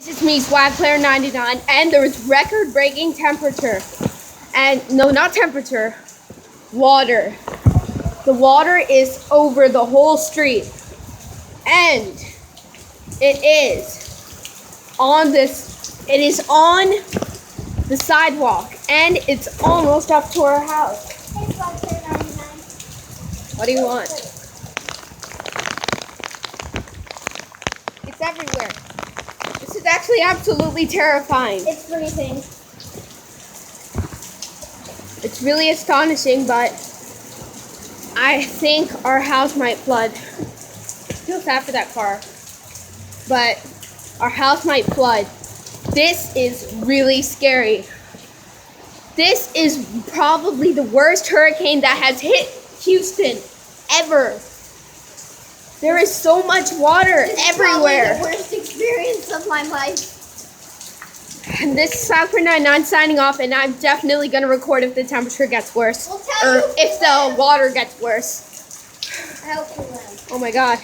It's me, Swag Player 99, and there is record-breaking temperature. And no, not temperature, water. The water is over the whole street, and it is on the sidewalk, and it's almost up to our house. Hey, Swag Player 99. What do you want? It's everywhere. This is actually absolutely terrifying. It's freezing. It's really astonishing, but I think our house might flood. Feel sad for that car, but our house might flood. This is really scary. This is probably the worst hurricane that has hit Houston ever. There is so much water everywhere. This is probably the worst experience of my life. And this is Swag Player 99 signing off, and I'm definitely going to record if the temperature gets worse. We'll tell Or you if the water gets worse. I hope you will. Oh my god.